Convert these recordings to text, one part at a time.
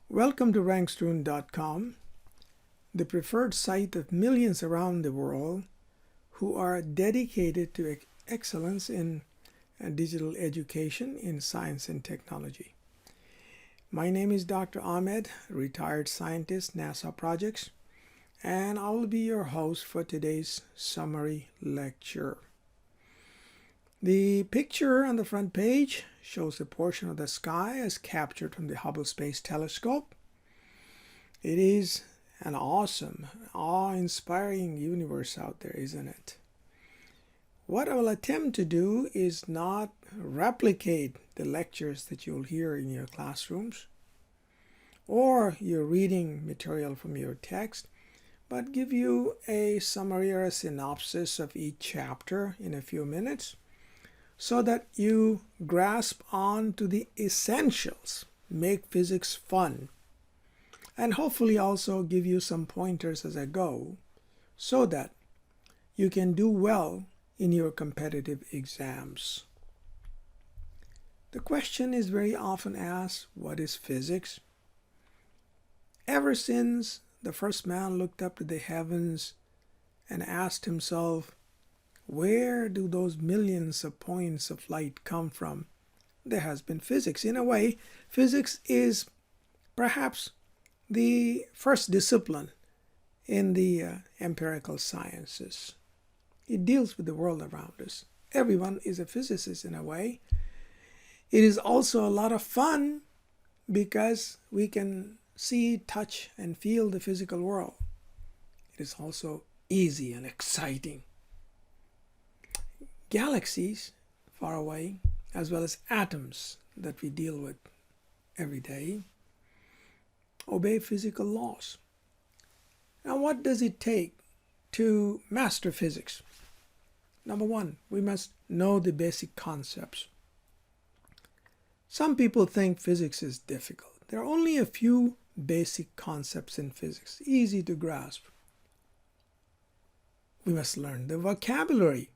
Welcome to RankStudent.com, the preferred site of millions around the world who are dedicated to excellence in digital education in science and technology. My name is Dr. Ahmed, retired scientist, NASA projects, and I will be your host for today's summary lecture. The picture on the front page shows a portion of the sky as captured from the Hubble Space Telescope. It is an awesome, awe-inspiring universe out there, isn't it? What I will attempt to do is not replicate the lectures that you'll hear in your classrooms or your reading material from your text, but give you a summary or a synopsis of each chapter in a few minutes so that you grasp on to the essentials, make physics fun, and hopefully also give you some pointers as I go so that you can do well in your competitive exams. The question is very often asked, what is physics? Ever since the first man looked up to the heavens and asked himself, where do those millions of points of light come from? There has been physics. In a way, physics is perhaps the first discipline in the empirical sciences. It deals with the world around us. Everyone is a physicist in a way. It is also a lot of fun because we can see, touch, and feel the physical world. It is also easy and exciting. Galaxies far away, as well as atoms that we deal with every day, obey physical laws. Now, what does it take to master physics? Number one, we must know the basic concepts. Some people think physics is difficult. There are only a few basic concepts in physics, easy to grasp. We must learn the vocabulary.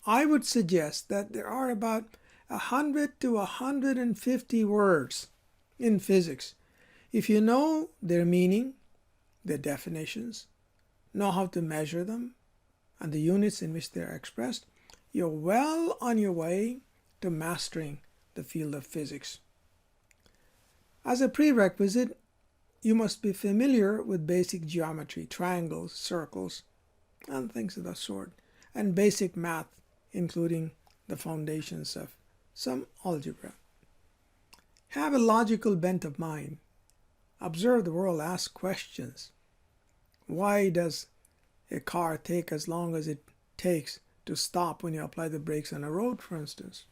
I would suggest that there are about 100 to 150 words in physics. If you know their meaning, their definitions, know how to measure them, and the units in which they are expressed, you're well on your way to mastering the field of physics. As a prerequisite, you must be familiar with basic geometry, triangles, circles, and things of that sort, and basic math, including the foundations of some algebra. Have a logical bent of mind. Observe the world, ask questions. Why does a car take as long as it takes to stop when you apply the brakes on a road, for instance?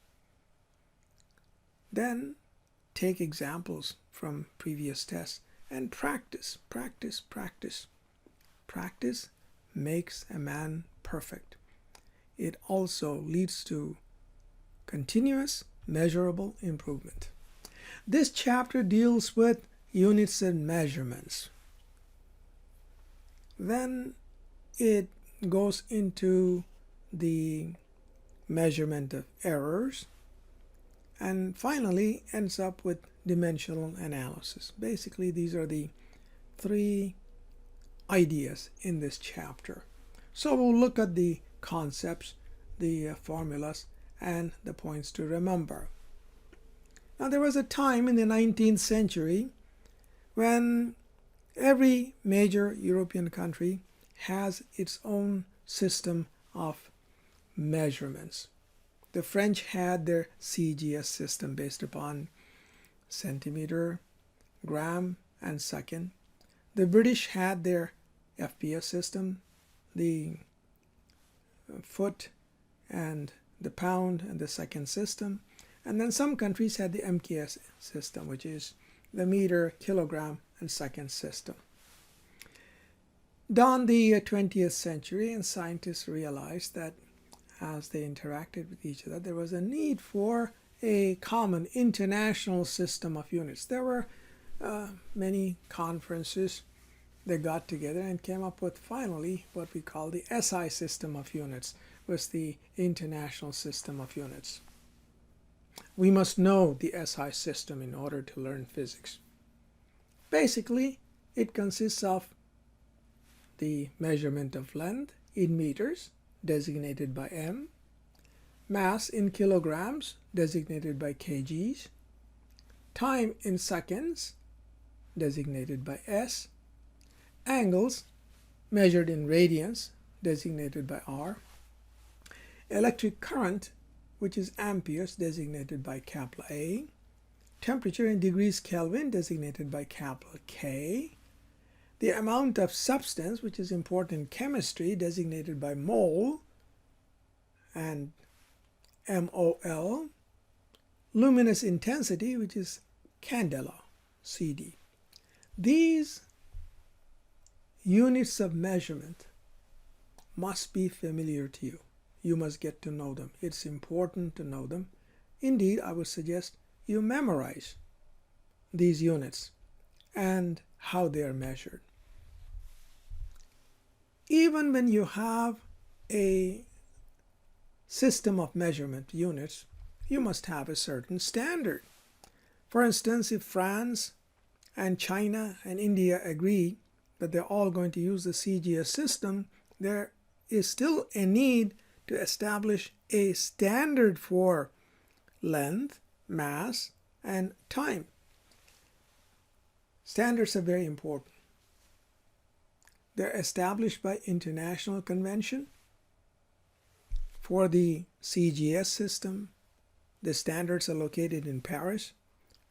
Then take examples from previous tests and practice, practice, practice. Practice makes a man perfect. It also leads to continuous, measurable improvement. This chapter deals with units and measurements. Then it goes into the measurement of errors, and finally ends up with dimensional analysis. Basically, these are the three ideas in this chapter. So we'll look at the concepts, the formulas, and the points to remember. Now, there was a time in the 19th century when every major European country has its own system of measurements. The French had their CGS system based upon centimeter, gram, and second. The British had their FPS system, the foot and the pound and the second system. And then some countries had the MKS system, which is the meter, kilogram, and second system. Dawned the 20th century, and scientists realized that as they interacted with each other, there was a need for a common international system of units. There were many conferences that got together and came up with finally what we call the SI system of units, was the International System of Units. We must know the SI system in order to learn physics. Basically, it consists of the measurement of length in meters, designated by m, mass in kilograms, designated by kgs, time in seconds, designated by s, angles measured in radians, designated by r, electric current, which is amperes, designated by capital A, temperature in degrees Kelvin, designated by capital K, the amount of substance, which is important in chemistry, designated by mole and MOL, luminous intensity, which is candela, CD. These units of measurement must be familiar to you. You must get to know them. It's important to know them. Indeed, I would suggest you memorize these units and how they are measured. Even when you have a system of measurement units, you must have a certain standard. For instance, if France and China and India agree that they're all going to use the CGS system, there is still a need to establish a standard for length, mass, and time. Standards are very important. They're established by international convention. For the CGS system, the standards are located in Paris.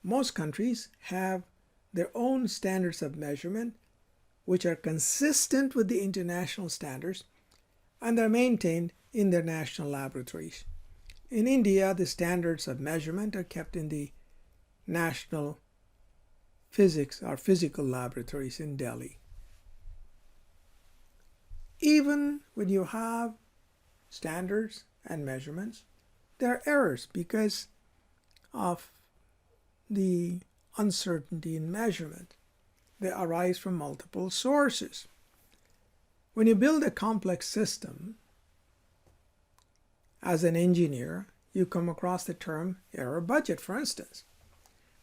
Most countries have their own standards of measurement, which are consistent with the international standards, and they're maintained in their national laboratories. In India, the standards of measurement are kept in the national physics or physical laboratories in Delhi. Even when you have standards and measurements, there are errors because of the uncertainty in measurement. They arise from multiple sources. When you build a complex system, as an engineer, you come across the term error budget, for instance.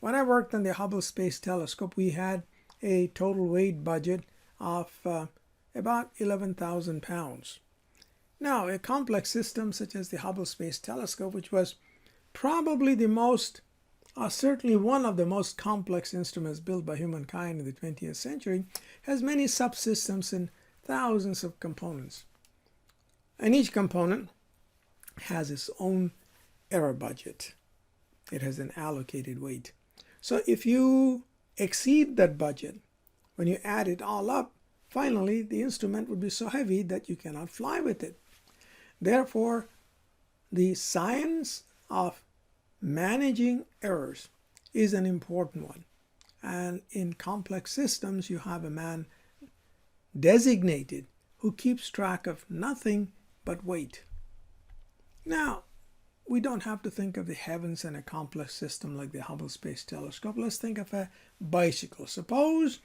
When I worked on the Hubble Space Telescope, we had a total weight budget of about 11,000 pounds. Now, a complex system such as the Hubble Space Telescope, which was probably the most, certainly one of the most complex instruments built by humankind in the 20th century, has many subsystems and thousands of components. And each component has its own error budget. It has an allocated weight. So if you exceed that budget, when you add it all up, finally the instrument would be so heavy that you cannot fly with it. Therefore, the science of managing errors is an important one. And in complex systems, you have a man designated who keeps track of nothing but weight. Now, we don't have to think of the heavens in a complex system like the Hubble Space Telescope. Let's think of a bicycle. Suppose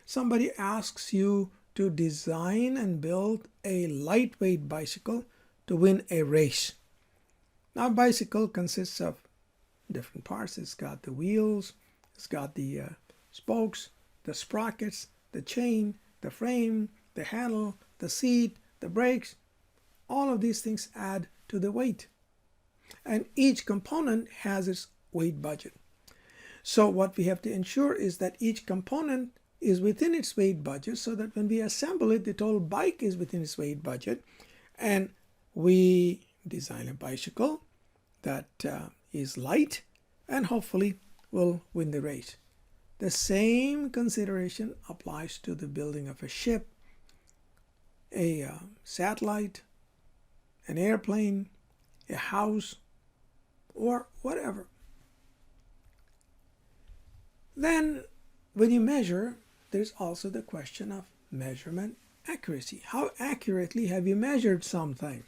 somebody asks you to design and build a lightweight bicycle to win a race. Now, a bicycle consists of different parts. It's got the wheels, it's got the spokes, the sprockets, the chain, the frame, the handle, the seat, the brakes. All of these things add to the weight. And each component has its weight budget. So what we have to ensure is that each component is within its weight budget, so that when we assemble it, the total bike is within its weight budget, and we design a bicycle that is light and hopefully will win the race. The same consideration applies to the building of a ship, a satellite, an airplane, a house, or whatever. Then when you measure, there's also the question of measurement accuracy. How accurately have you measured something?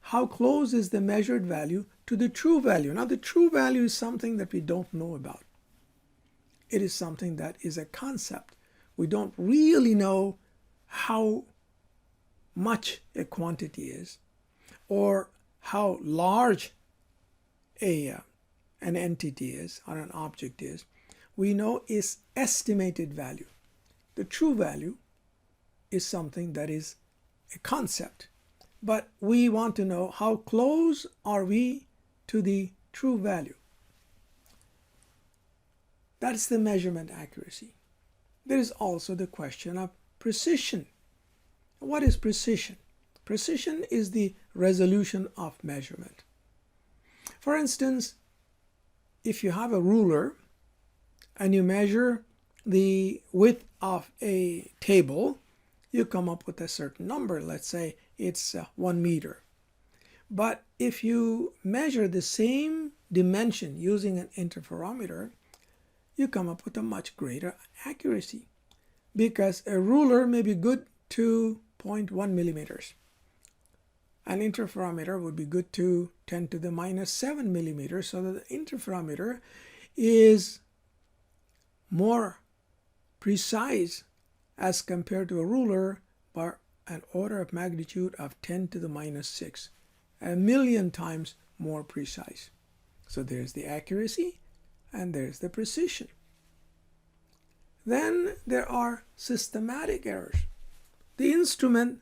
How close is the measured value to the true value? Now, the true value is something that we don't know about. It is something that is a concept. We don't really know how much a quantity is, or how large an entity is or an object is. we know is estimated value. The true value is something that is a concept, but we want to know how close are we to the true value. That's the measurement accuracy. There is also the question of precision. What is precision? Precision is the resolution of measurement. For instance, if you have a ruler and you measure the width of a table, you come up with a certain number. Let's say it's 1 meter. But if you measure the same dimension using an interferometer, you come up with a much greater accuracy, because a ruler may be good to 0.1 millimeters. An interferometer would be good to 10 to the minus 7 millimeters, so that the interferometer is more precise as compared to a ruler by an order of magnitude of 10 to the minus 6, 1,000,000 times more precise. So there's the accuracy and there's the precision. Then there are systematic errors. The instrument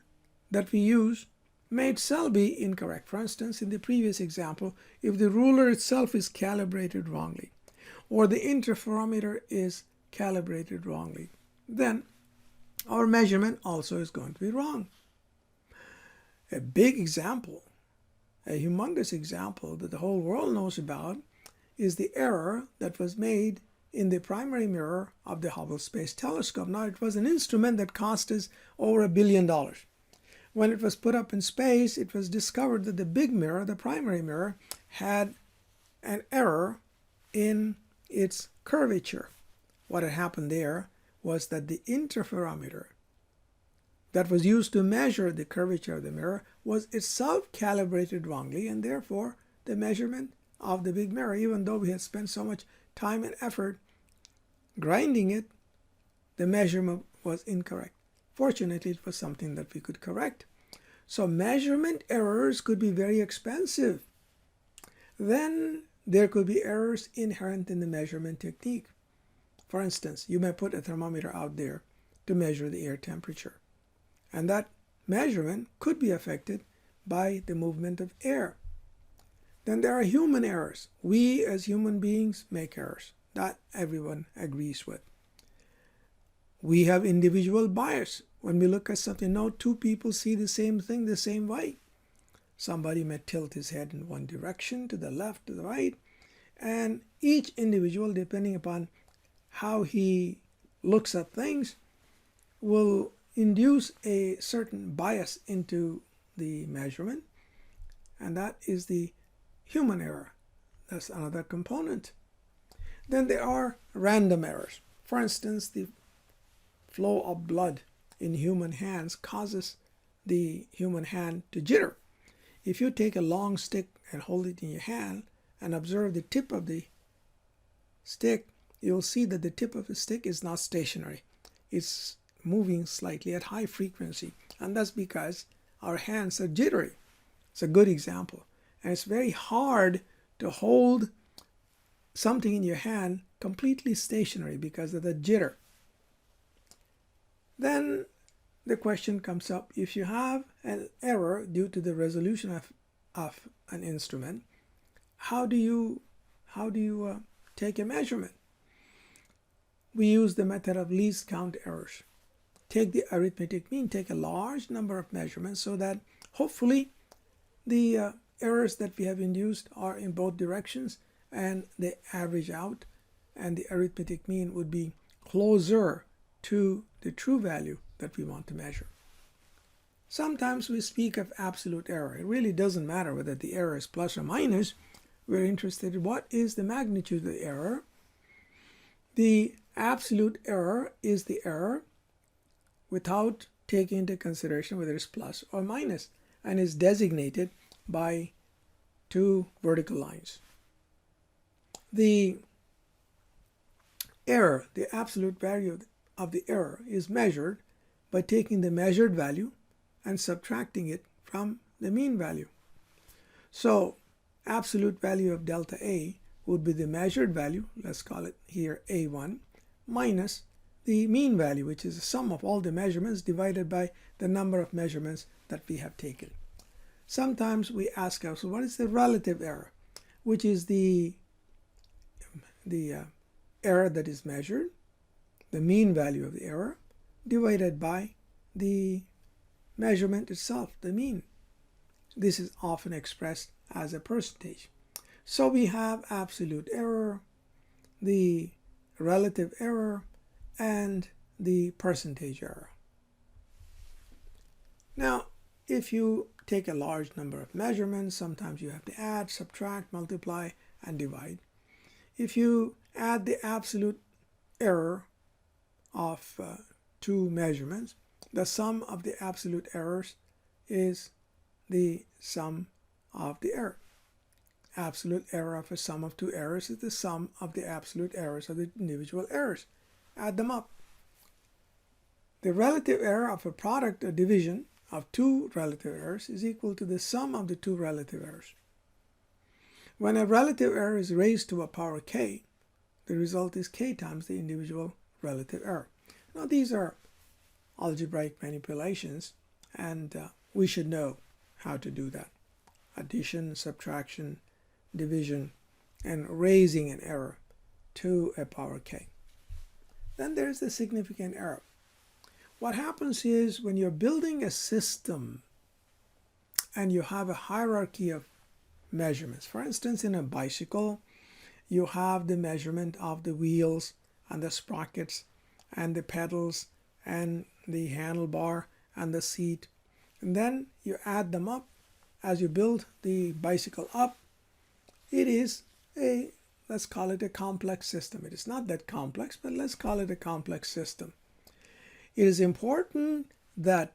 that we use may itself be incorrect. For instance, in the previous example, if the ruler itself is calibrated wrongly, or the interferometer is calibrated wrongly, then our measurement also is going to be wrong. A big example, a humongous example that the whole world knows about, is the error that was made in the primary mirror of the Hubble Space Telescope. Now, it was an instrument that cost us over $1 billion. When it was put up in space, it was discovered that the big mirror, the primary mirror, had an error in its curvature. What had happened there was that the interferometer that was used to measure the curvature of the mirror was itself calibrated wrongly, and therefore the measurement of the big mirror, even though we had spent so much time and effort grinding it, the measurement was incorrect. Fortunately, it was something that we could correct. So measurement errors could be very expensive. Then there could be errors inherent in the measurement technique. For instance, you may put a thermometer out there to measure the air temperature, and that measurement could be affected by the movement of air. Then there are human errors. We as human beings make errors. That everyone agrees with. We have individual bias. When we look at something, no two people see the same thing the same way. Somebody may tilt his head in one direction, to the left, to the right, and each individual, depending upon how he looks at things, will induce a certain bias into the measurement, and that is the human error. That's another component. Then there are random errors. For instance, the flow of blood in human hands causes the human hand to jitter. If you take a long stick and hold it in your hand and observe the tip of the stick, you'll see that the tip of the stick is not stationary. It's moving slightly at high frequency, and that's because our hands are jittery. It's a good example. And it's very hard to hold something in your hand completely stationary because of the jitter. Then the question comes up, if you have an error due to the resolution of an instrument, how do you take a measurement? We use the method of least count errors. Take the arithmetic mean, take a large number of measurements so that hopefully the errors that we have induced are in both directions and they average out, and the arithmetic mean would be closer to the true value that we want to measure. Sometimes we speak of absolute error. It really doesn't matter whether the error is plus or minus. We're interested in what is the magnitude of the error. The absolute error is the error without taking into consideration whether it's plus or minus, and is designated by two vertical lines. The error, the absolute value of the error, is measured by taking the measured value and subtracting it from the mean value. So absolute value of delta A would be the measured value, let's call it here A1, minus the mean value, which is the sum of all the measurements divided by the number of measurements that we have taken. Sometimes we ask ourselves, what is the relative error, which is the error that is measured, the mean value of the error, divided by the measurement itself, the mean. This is often expressed as a percentage. So we have absolute error, the relative error, and the percentage error. Now, if you take a large number of measurements, sometimes you have to add, subtract, multiply, and divide. If you add the absolute error of two measurements, the sum of the absolute errors is the sum of the error. Absolute error of a sum of two errors is the sum of the absolute errors of the individual errors. Add them up. The relative error of a product or division of two relative errors is equal to the sum of the two relative errors. When a relative error is raised to a power k, the result is k times the individual relative error. Now these are algebraic manipulations, and we should know how to do that. Addition, subtraction, division, and raising an error to a power k. Then there's the significant error. What happens is when you're building a system and you have a hierarchy of measurements. For instance, in a bicycle, you have the measurement of the wheels and the sprockets and the pedals and the handlebar and the seat. And then you add them up as you build the bicycle up. It is a, let's call it a complex system. It is not that complex, but let's call it a complex system. It is important that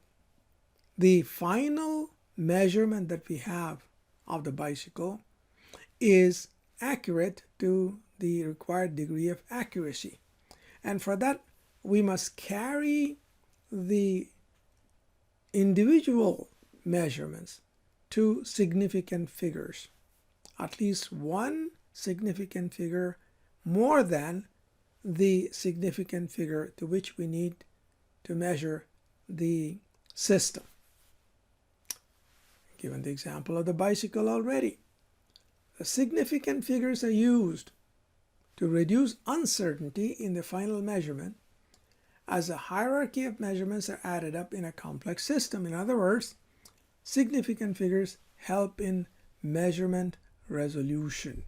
the final measurement that we have of the bicycle is accurate to the required degree of accuracy. And for that, we must carry the individual measurements to significant figures, at least one significant figure more than the significant figure to which we need to measure the system. Given the example of the bicycle already, the significant figures are used to reduce uncertainty in the final measurement as a hierarchy of measurements are added up in a complex system. In other words, significant figures help in measurement resolution.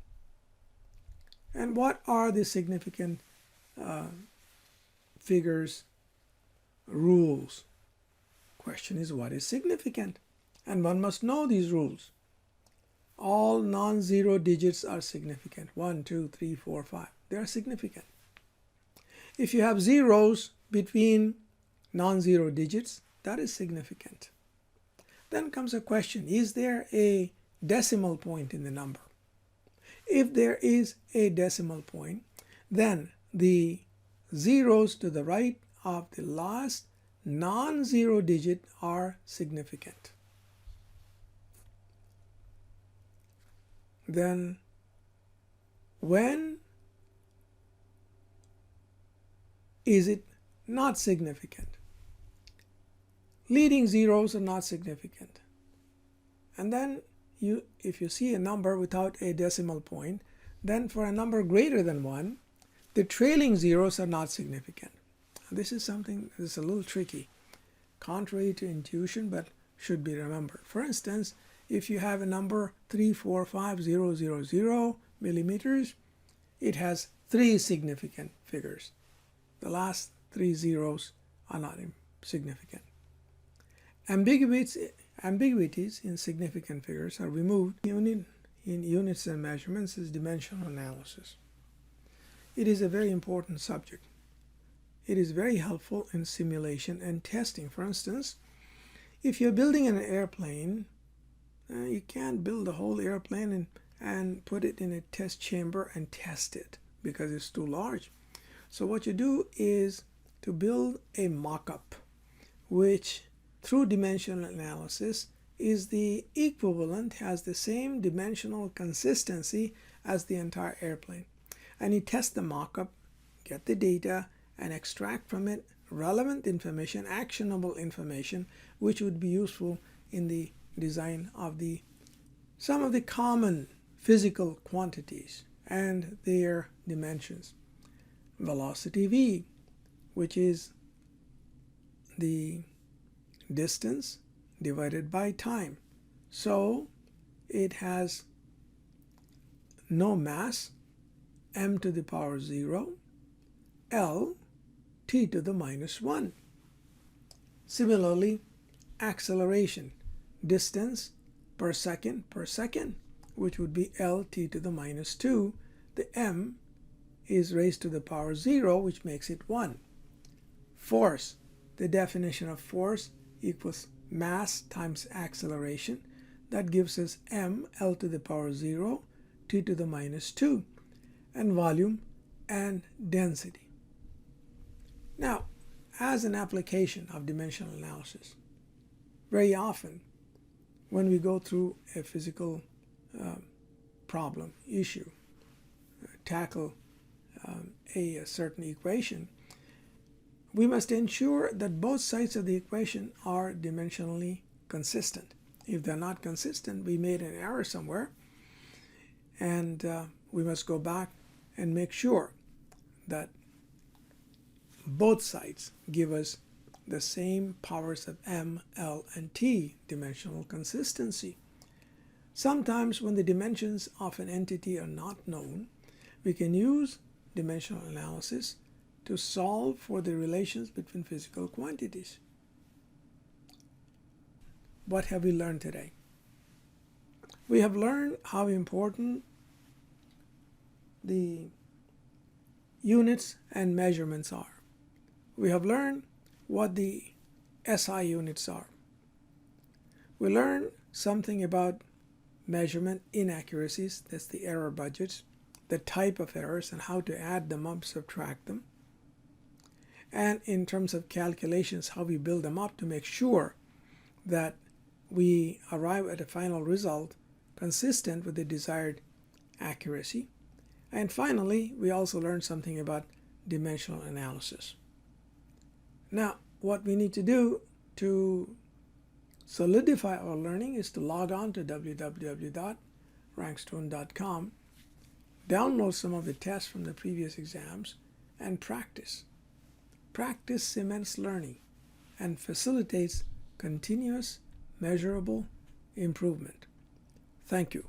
And what are the significant figures rules? Question is, what is significant? And one must know these rules. All non-zero digits are significant. 1, 2, 3, 4, 5. They are significant. If you have zeros between non-zero digits, that is significant. Then comes a question, is there a decimal point in the number? If there is a decimal point, then the zeros to the right of the last non-zero digit are significant. Then when is it not significant? Leading zeros are not significant. And then if you see a number without a decimal point, then for a number greater than 1, the trailing zeros are not significant. This is something that is a little tricky, contrary to intuition, but should be remembered. For instance, if you have a number 345000 millimeters, it has 3 significant figures. The last 3 zeros are not significant. Ambiguities in significant figures are removed. In units and measurements is dimensional analysis. It is a very important subject. It is very helpful in simulation and testing. For instance, if you're building an airplane, you can't build the whole airplane and put it in a test chamber and test it because it's too large. So what you do is to build a mock-up, which through dimensional analysis is the equivalent, has the same dimensional consistency as the entire airplane. And you test the mock-up, get the data, and extract from it relevant information, actionable information, which would be useful in the design of some of the common physical quantities and their dimensions. Velocity v, which is the distance divided by time. So it has no mass, m to the power 0, L, t to the minus 1. Similarly, acceleration, distance per second, which would be L t to the minus 2. The m is raised to the power 0, which makes it 1. Force, the definition of force equals mass times acceleration. That gives us m, L to the power 0, t to the minus 2, and volume and density. Now, as an application of dimensional analysis, very often when we go through a physical problem, issue, tackle a certain equation, we must ensure that both sides of the equation are dimensionally consistent. If they're not consistent, we made an error somewhere, and we must go back and make sure that both sides give us the same powers of m, L, and t, dimensional consistency. Sometimes when the dimensions of an entity are not known, we can use dimensional analysis to solve for the relations between physical quantities. What have we learned today? We have learned how important the units and measurements are. We have learned what the SI units are. We learned something about measurement inaccuracies, that's the error budgets, the type of errors and how to add them up, subtract them. And in terms of calculations, how we build them up to make sure that we arrive at a final result consistent with the desired accuracy. And finally, we also learned something about dimensional analysis. Now, what we need to do to solidify our learning is to log on to www.rankstudent.com, download some of the tests from the previous exams, and practice. Practice cements learning and facilitates continuous, measurable improvement. Thank you.